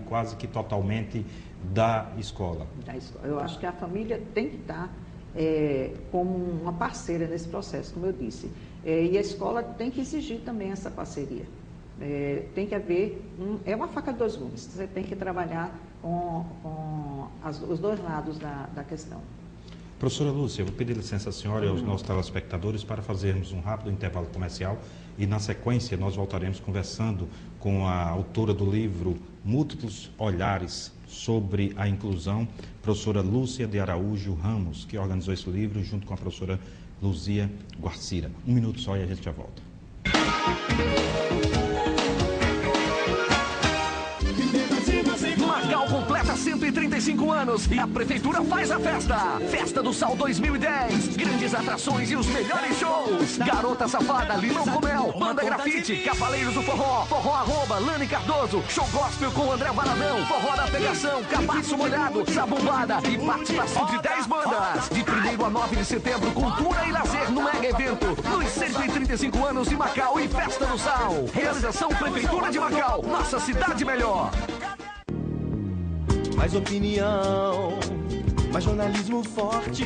quase que totalmente da escola. Eu acho que a família tem que estar como uma parceira nesse processo, como eu disse. E a escola tem que exigir também essa parceria. Tem que haver, é uma faca de dois gumes, você tem que trabalhar com os dois lados da questão. Professora Lúcia, eu vou pedir licença à senhora e aos nossos telespectadores para fazermos um rápido intervalo comercial e, na sequência, nós voltaremos conversando com a autora do livro Múltiplos Olhares sobre a Inclusão, professora Lúcia de Araújo Ramos, que organizou esse livro junto com a professora Luzia Guarcira. Um minuto só e a gente já volta. Macau completa 135 anos e a Prefeitura faz a festa. Festa do Sal 2010. Grandes atrações e os melhores shows. Garota Safada, Limão com Mel, Banda Grafite, Cavaleiros do Forró, Forró Arroba, Lani Cardoso, Show Gospel com André Varadão, Forró da Pegação, Cabaço Molhado, Sabumbada e participação de 10 bandas. De 1º a 9 de setembro, cultura e lazer no mega evento. Nos 135 anos de Macau e Festa do Sal. Realização Prefeitura de Macau, nossa cidade melhor. Mais opinião, mais jornalismo forte,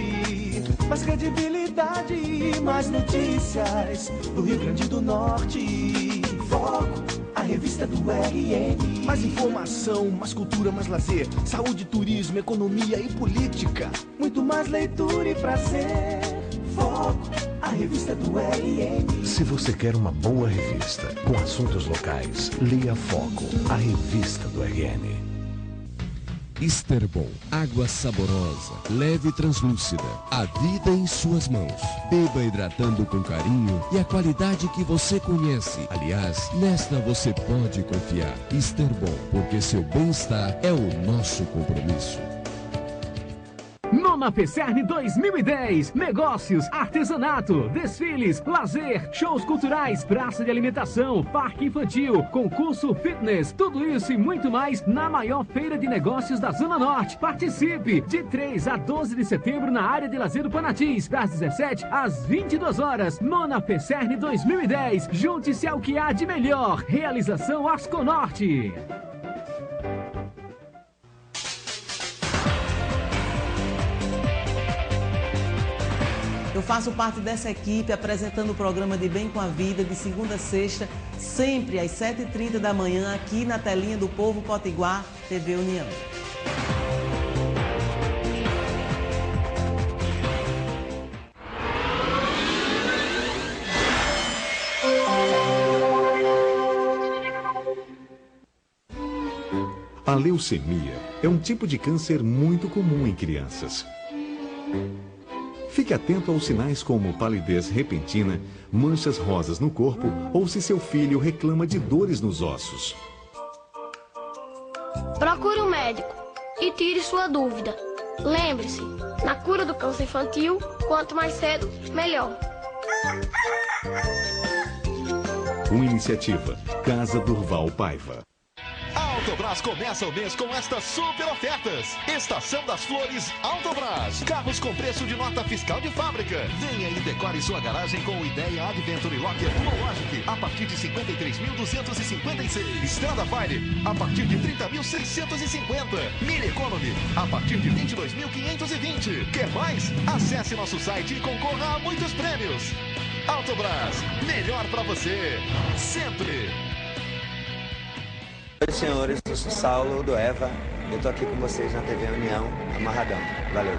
mais credibilidade, mais notícias do Rio Grande do Norte. Foco, a revista do RN. Mais informação, mais cultura, mais lazer, saúde, turismo, economia e política. Muito mais leitura e prazer. Foco, a revista do RN. Se você quer uma boa revista com assuntos locais, leia Foco, a revista do RN. Esterbol, água saborosa, leve e translúcida, a vida em suas mãos. Beba hidratando com carinho e a qualidade que você conhece. Aliás, nesta você pode confiar. Esterbol, porque seu bem-estar é o nosso compromisso. Nona FECERN 2010, negócios, artesanato, desfiles, lazer, shows culturais, praça de alimentação, parque infantil, concurso fitness, tudo isso e muito mais na maior feira de negócios da Zona Norte. Participe de 3 a 12 de setembro na área de lazer do Panatis, das 17 às 22 horas. Nona FECERN 2010, junte-se ao que há de melhor. Realização Asconorte. Eu faço parte dessa equipe apresentando o programa de Bem com a Vida de segunda a sexta, sempre às 7h30 da manhã, aqui na telinha do Povo Potiguar, TV União. A leucemia é um tipo de câncer muito comum em crianças. Fique atento aos sinais como palidez repentina, manchas rosas no corpo ou se seu filho reclama de dores nos ossos. Procure um médico e tire sua dúvida. Lembre-se, na cura do câncer infantil, quanto mais cedo, melhor. Uma iniciativa Casa Durval Paiva. Autobrás começa o mês com estas super ofertas. Estação das Flores Autobrás. Carros com preço de nota fiscal de fábrica. Venha e decore sua garagem com o Ideia Adventure Locker Logic a partir de 53.256. Strada Fire a partir de 30.650. Mini Economy a partir de 22.520. Quer mais? Acesse nosso site e concorra a muitos prêmios. Autobrás, melhor pra você, sempre. Oi, senhores, eu sou Saulo do Eva. Eu tô aqui com vocês na TV União, amarradão. Valeu.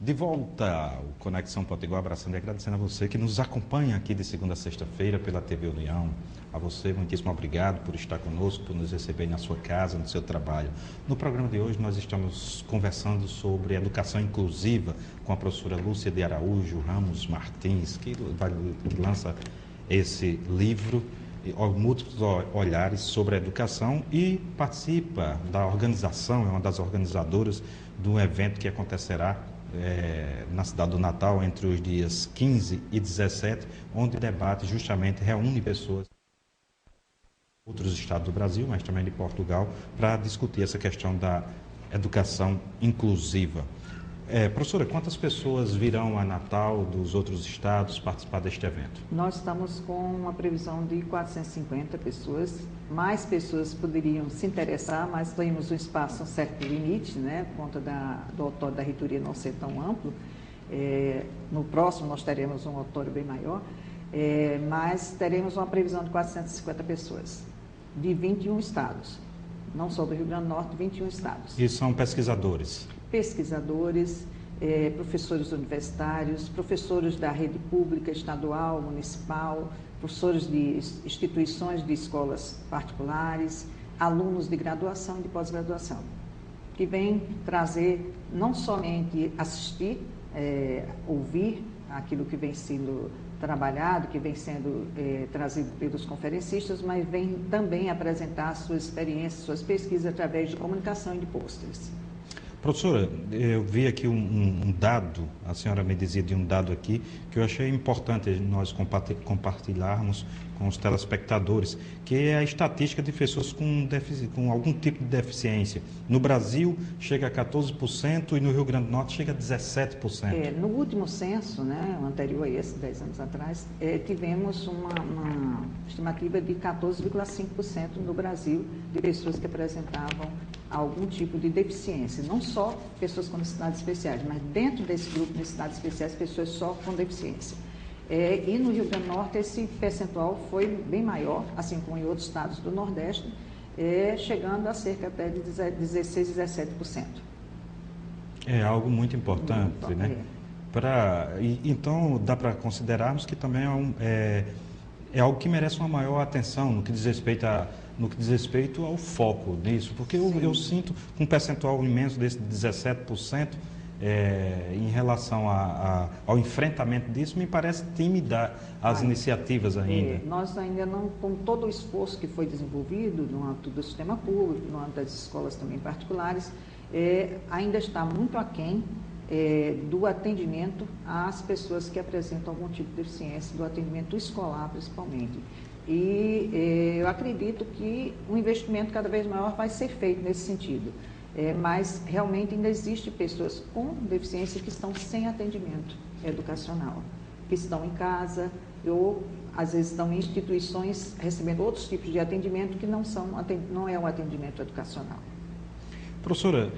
De volta ao Conexão Potiguar, abraçando e agradecendo a você que nos acompanha aqui de segunda a sexta-feira pela TV União. A você, muitíssimo obrigado por estar conosco, por nos receber na sua casa, no seu trabalho. No programa de hoje nós estamos conversando sobre educação inclusiva com a professora Lúcia de Araújo Ramos Martins, que lança esse livro, Múltiplos Olhares sobre a Educação, e participa da organização, é uma das organizadoras do evento que acontecerá na cidade do Natal entre os dias 15 e 17, onde o debate justamente reúne pessoas de outros estados do Brasil, mas também de Portugal, para discutir essa questão da educação inclusiva. Professora, quantas pessoas virão a Natal dos outros estados participar deste evento? Nós estamos com uma previsão de 450 pessoas. Mais pessoas poderiam se interessar, mas temos um espaço, um certo limite, né, por conta do auditório da reitoria não ser tão amplo. No próximo nós teremos um auditório bem maior, mas teremos uma previsão de 450 pessoas, de 21 estados. Não só do Rio Grande do Norte, 21 estados. E são pesquisadores? Pesquisadores, professores universitários, professores da rede pública, estadual, municipal, professores de instituições de escolas particulares, alunos de graduação e de pós-graduação, que vêm trazer, não somente assistir, ouvir aquilo que vem sendo trabalhado, que vem sendo trazido pelos conferencistas, mas vem também apresentar suas experiências, suas pesquisas através de comunicação e de pôsteres. Professora, eu vi aqui um dado, a senhora me dizia de um dado aqui, que eu achei importante nós compartilharmos com os telespectadores, que é a estatística de pessoas com algum tipo de deficiência. No Brasil, chega a 14% e no Rio Grande do Norte chega a 17%. No último censo, né, anterior a esse, 10 anos atrás, tivemos uma estimativa de 14,5% no Brasil de pessoas que apresentavam algum tipo de deficiência. Não só pessoas com necessidades especiais, mas dentro desse grupo de necessidades especiais, pessoas só com deficiência. E no Rio Grande do Norte esse percentual foi bem maior, assim como em outros estados do Nordeste, chegando a cerca até de 16, 17%. É algo muito importante, né? Então, dá para considerarmos que também é algo que merece uma maior atenção no que diz respeito ao foco nisso, porque eu sinto um percentual imenso desse 17%, em relação ao enfrentamento disso, me parece tímida as iniciativas ainda. Nós ainda não, com todo o esforço que foi desenvolvido no âmbito do sistema público, no âmbito das escolas também particulares, ainda está muito aquém do atendimento às pessoas que apresentam algum tipo de deficiência, do atendimento escolar principalmente. E eu acredito que um investimento cada vez maior vai ser feito nesse sentido. Mas realmente ainda existem pessoas com deficiência que estão sem atendimento educacional, que estão em casa ou às vezes estão em instituições recebendo outros tipos de atendimento que não é um atendimento educacional. Professora,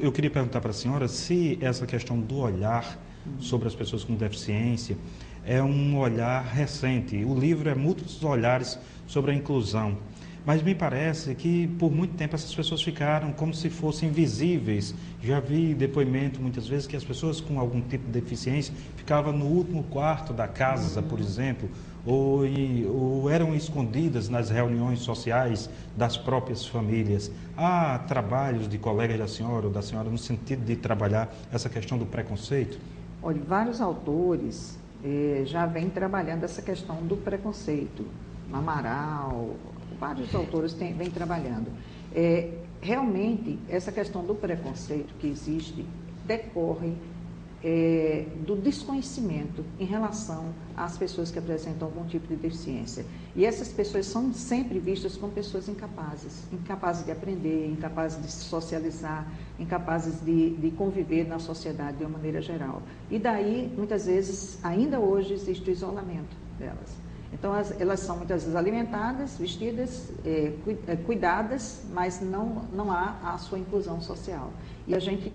eu queria perguntar para a senhora se essa questão do olhar sobre as pessoas com deficiência é um olhar recente. O livro é Múltiplos Olhares sobre a Inclusão, mas me parece que por muito tempo essas pessoas ficaram como se fossem invisíveis. Já vi depoimento muitas vezes que as pessoas com algum tipo de deficiência ficavam no último quarto da casa, por exemplo, ou eram escondidas nas reuniões sociais das próprias famílias. Há trabalhos de colegas da senhora ou da senhora no sentido de trabalhar essa questão do preconceito? Olha, vários autores já vêm trabalhando essa questão do preconceito. Amaral, vários autores vêm trabalhando. Realmente, essa questão do preconceito que existe decorre do desconhecimento em relação às pessoas que apresentam algum tipo de deficiência. E essas pessoas são sempre vistas como pessoas incapazes de aprender, incapazes de se socializar, incapazes de conviver na sociedade de uma maneira geral. E daí, muitas vezes, ainda hoje, existe o isolamento delas. Então, elas são muitas vezes alimentadas, vestidas, cuidadas, mas não há a sua inclusão social. E a gente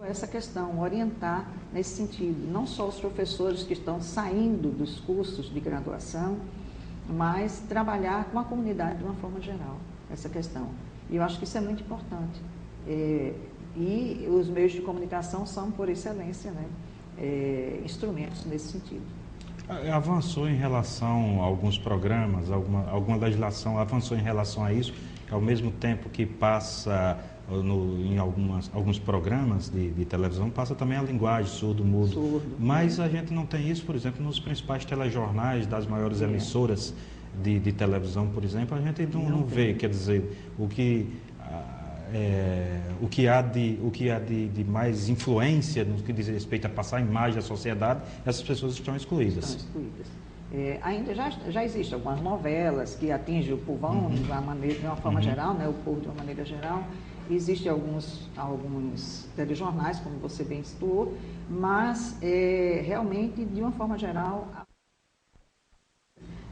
essa questão, orientar nesse sentido, não só os professores que estão saindo dos cursos de graduação, mas trabalhar com a comunidade de uma forma geral, essa questão. E eu acho que isso é muito importante. E os meios de comunicação são, por excelência, né, instrumentos nesse sentido. Avançou em relação a alguns programas, alguma legislação avançou em relação a isso, ao mesmo tempo que passa em alguns programas de televisão, passa também a linguagem surdo-mudo. Mas a gente não tem isso, por exemplo, nos principais telejornais das maiores emissoras de televisão, por exemplo, a gente não vê, quer dizer, o que há de mais influência no que diz respeito a passar a imagem à sociedade, essas pessoas estão excluídas. Estão excluídas. Ainda já existem algumas novelas que atingem o povão de uma forma geral, né, o povo de uma maneira geral, Existem alguns telejornais, como você bem situou, mas realmente, de uma forma geral,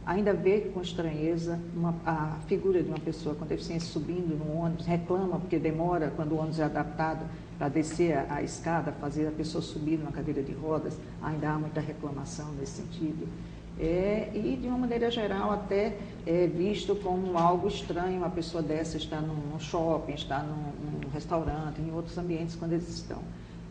ainda vê com estranheza a figura de uma pessoa com deficiência subindo no ônibus, reclama porque demora quando o ônibus é adaptado para descer a escada, fazer a pessoa subir numa cadeira de rodas, ainda há muita reclamação nesse sentido. E, de uma maneira geral, até é visto como algo estranho uma pessoa dessa estar num shopping, estar num restaurante, em outros ambientes quando eles estão.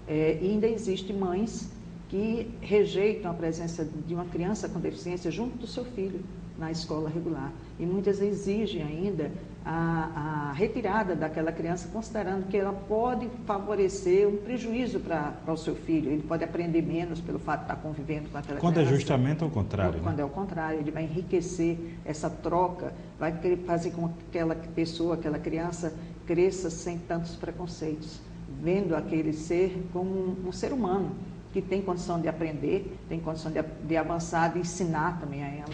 E ainda existem mães que rejeitam a presença de uma criança com deficiência junto do seu filho na escola regular. E muitas exigem ainda a retirada daquela criança, considerando que ela pode favorecer um prejuízo para o seu filho. Ele pode aprender menos pelo fato de estar convivendo com aquela criança. Quando é justamente ao contrário. Quando é o contrário, ele vai enriquecer essa troca, vai fazer com que aquela pessoa, aquela criança, cresça sem tantos preconceitos, vendo aquele ser como um ser humano, que tem condição de aprender, tem condição de avançar, de ensinar também a ela.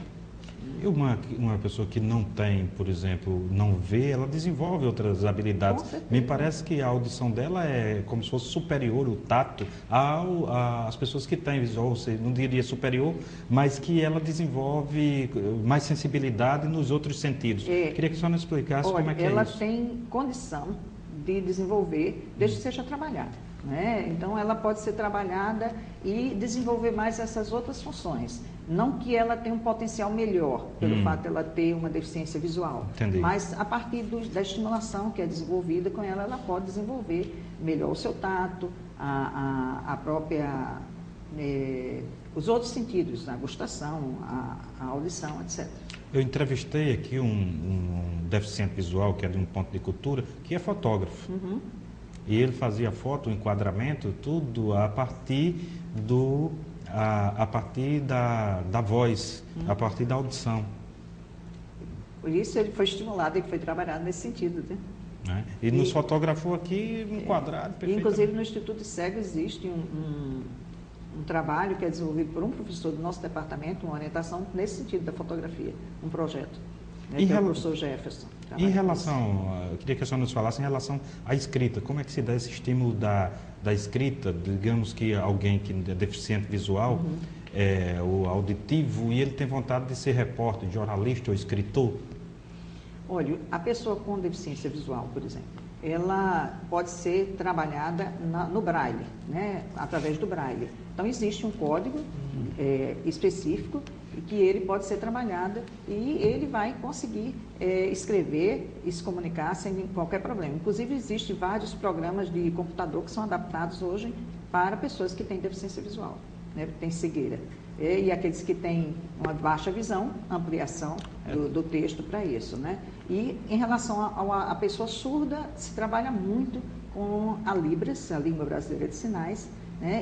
E uma pessoa que não tem, por exemplo, não vê, ela desenvolve outras habilidades. Me parece que a audição dela é como se fosse superior, o tato, às pessoas que têm visual, ou seja, não diria superior, mas que ela desenvolve mais sensibilidade nos outros sentidos. Queria que a senhora explicasse como é que é isso. Ela tem condição de desenvolver, desde que seja trabalhada. Então, ela pode ser trabalhada e desenvolver mais essas outras funções. Não que ela tenha um potencial melhor, pelo fato de ela ter uma deficiência visual. Entendi. Mas, a partir da estimulação que é desenvolvida com ela, ela pode desenvolver melhor o seu tato, a própria... os outros sentidos, a gustação, a audição, etc. Eu entrevistei aqui um deficiente visual, que é de um ponto de cultura, que é fotógrafo. E ele fazia foto, o enquadramento, tudo a partir da voz, a partir da audição. Por isso ele foi estimulado e foi trabalhado nesse sentido, né? E nos fotografou aqui enquadrado perfeitamente. Inclusive no Instituto de Cego existe um trabalho que é desenvolvido por um professor do nosso departamento, uma orientação nesse sentido da fotografia, um projeto, que é o professor Jefferson. Em relação, eu queria que a senhora nos falasse em relação à escrita, como é que se dá esse estímulo da escrita, digamos que alguém que é deficiente visual, ou auditivo, e ele tem vontade de ser repórter, jornalista ou escritor? Olha, a pessoa com deficiência visual, por exemplo, ela pode ser trabalhada no braille, através do braille. Então, existe um código específico que ele pode ser trabalhado e ele vai conseguir escrever e se comunicar sem qualquer problema. Inclusive, existem vários programas de computador que são adaptados hoje para pessoas que têm deficiência visual, que têm cegueira. E aqueles que têm uma baixa visão, ampliação do texto para isso. E em relação à pessoa surda, se trabalha muito com a Libras, a Língua Brasileira de Sinais,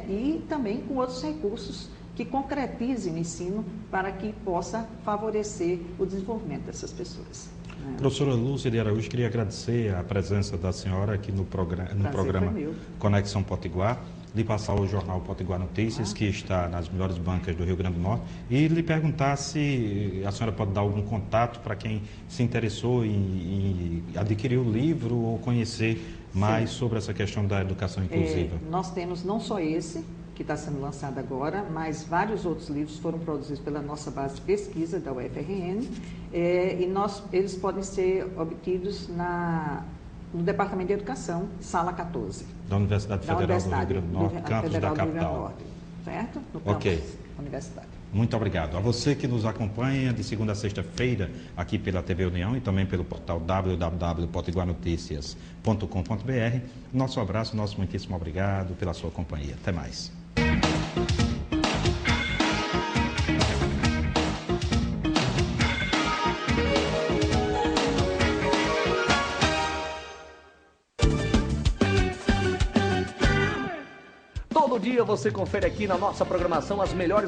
e também com outros recursos que concretizem o ensino para que possa favorecer o desenvolvimento dessas pessoas. Professora Lúcia de Araújo, queria agradecer a presença da senhora aqui no programa Conexão Potiguar, lhe passar o jornal Potiguar Notícias, que está nas melhores bancas do Rio Grande do Norte, e lhe perguntar se a senhora pode dar algum contato para quem se interessou em adquirir o livro ou conhecer mais sobre essa questão da educação inclusiva. Nós temos não só esse, que está sendo lançado agora, mas vários outros livros foram produzidos pela nossa base de pesquisa da UFRN, eles podem ser obtidos no Departamento de Educação, Sala 14. Da Universidade Federal do Rio Grande do Norte, campus da capital. Certo? No campus universitário. Muito obrigado. A você que nos acompanha de segunda a sexta-feira aqui pela TV União e também pelo portal www.potiguarnoticias.com.br. Nosso abraço, nosso muitíssimo obrigado pela sua companhia. Até mais. Todo dia você confere aqui na nossa programação as melhores